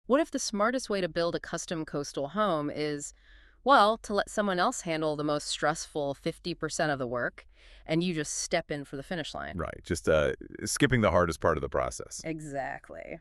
What if the smartest way to build a custom coastal home is, well, to let someone else handle the most stressful 50% of the work and you just step in for the finish line? Right. Just skipping the hardest part of the process. Exactly.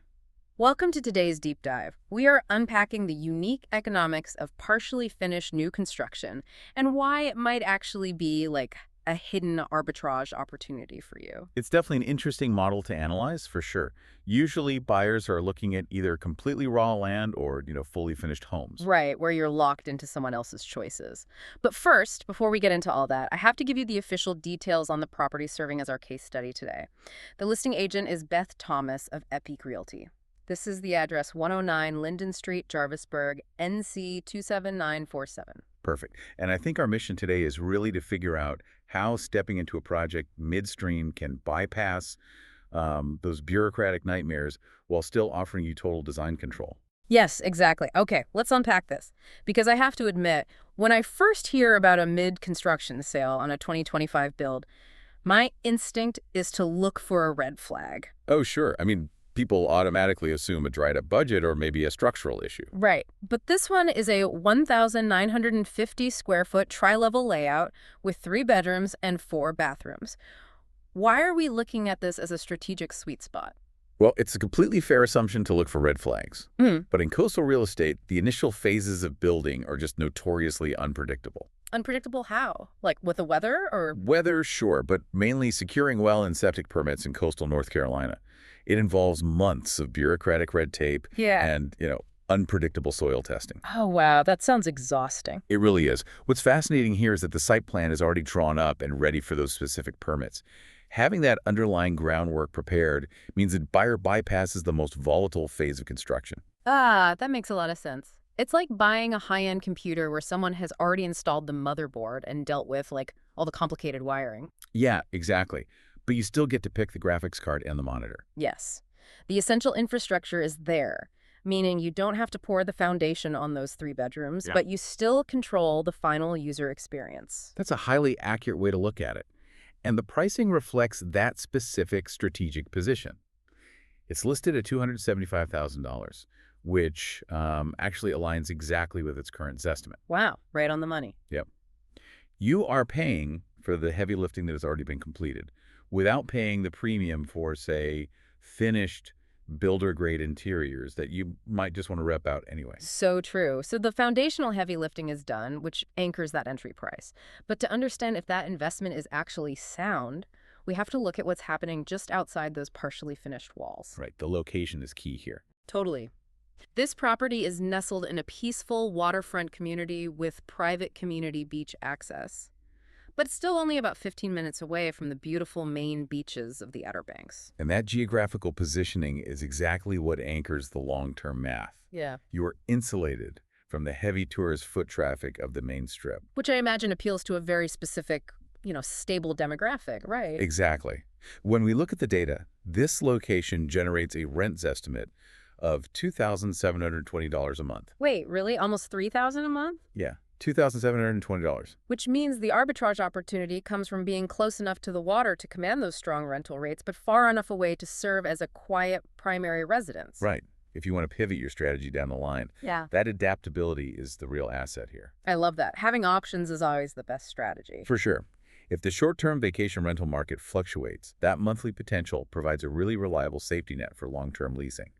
Welcome to today's deep dive. We are unpacking the unique economics of partially finished new construction and why it might actually be like a hidden arbitrage opportunity for you. It's definitely an interesting model to analyze for sure. Usually buyers are looking at either completely raw land or, fully finished homes. Right, where you're locked into someone else's choices. But first, before we get into all that, I have to give you the official details on the property serving as our case study today. The listing agent is Beth Thomas of Epique Realty. This is the address 109 Linden Street, Jarvisburg, NC 27947. Perfect. And I think our mission today is really to figure out how stepping into a project midstream can bypass those bureaucratic nightmares while still offering you total design control. Yes, exactly. Okay, let's unpack this. Because I have to admit, when I first hear about a mid-construction sale on a 2025 build, my instinct is to look for a red flag. Oh, sure. I mean, people automatically assume a dried up budget or maybe a structural issue. Right. But this one is a 1,950 square foot tri-level layout with 3 bedrooms and 4 bathrooms. Why are we looking at this as a strategic sweet spot? Well, it's a completely fair assumption to look for red flags. Mm. But in coastal real estate, the initial phases of building are just notoriously unpredictable. Unpredictable how? Like with the weather or? Weather, sure, but mainly securing well and septic permits in coastal North Carolina. It involves months of bureaucratic red tape Yeah. and, unpredictable soil testing. Oh, wow. That sounds exhausting. It really is. What's fascinating here is that the site plan is already drawn up and ready for those specific permits. Having that underlying groundwork prepared means that buyer bypasses the most volatile phase of construction. Ah, that makes a lot of sense. It's like buying a high-end computer where someone has already installed the motherboard and dealt with, like, all the complicated wiring. Yeah, exactly. But you still get to pick the graphics card and the monitor. Yes. The essential infrastructure is there, meaning you don't have to pour the foundation on those 3 bedrooms, Yeah. but you still control the final user experience. That's a highly accurate way to look at it. And the pricing reflects that specific strategic position. It's listed at $275,000, which actually aligns exactly with its current estimate. Wow, right on the money. Yep. You are paying for the heavy lifting that has already been completed without paying the premium for, say, finished builder-grade interiors that you might just want to rep out anyway. So true. So the foundational heavy lifting is done, which anchors that entry price. But to understand if that investment is actually sound, we have to look at what's happening just outside those partially finished walls. Right. The location is key here. Totally. This property is nestled in a peaceful waterfront community with private community beach access. But it's still only about 15 minutes away from the beautiful main beaches of the Outer Banks. And that geographical positioning is exactly what anchors the long-term math. Yeah. You are insulated from the heavy tourist foot traffic of the main strip. Which I imagine appeals to a very specific, stable demographic, right? Exactly. When we look at the data, this location generates a rent estimate of $2,720 a month. Wait, really? Almost $3,000 a month? Yeah, $2,720. Which means the arbitrage opportunity comes from being close enough to the water to command those strong rental rates, but far enough away to serve as a quiet primary residence. Right. If you want to pivot your strategy down the line, Yeah. that adaptability is the real asset here. I love that. Having options is always the best strategy. For sure. If the short-term vacation rental market fluctuates, that monthly potential provides a really reliable safety net for long-term leasing.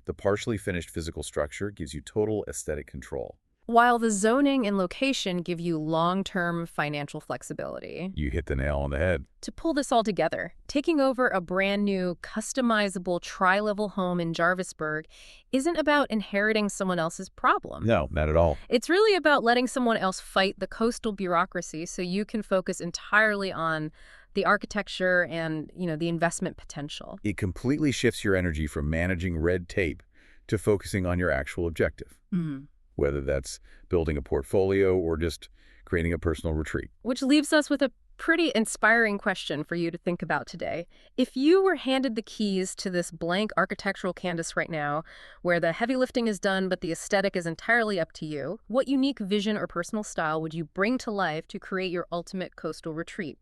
The partially finished physical structure gives you total aesthetic control. While the zoning and location give you long-term financial flexibility. You hit the nail on the head. To pull this all together, taking over a brand new, customizable tri-level home in Jarvisburg isn't about inheriting someone else's problem. No, not at all. It's really about letting someone else fight the coastal bureaucracy so you can focus entirely on the architecture and, the investment potential. It completely shifts your energy from managing red tape to focusing on your actual objective. Mhm. Whether that's building a portfolio or just creating a personal retreat. Which leaves us with a pretty inspiring question for you to think about today. If you were handed the keys to this blank architectural canvas right now, where the heavy lifting is done but the aesthetic is entirely up to you, what unique vision or personal style would you bring to life to create your ultimate coastal retreat?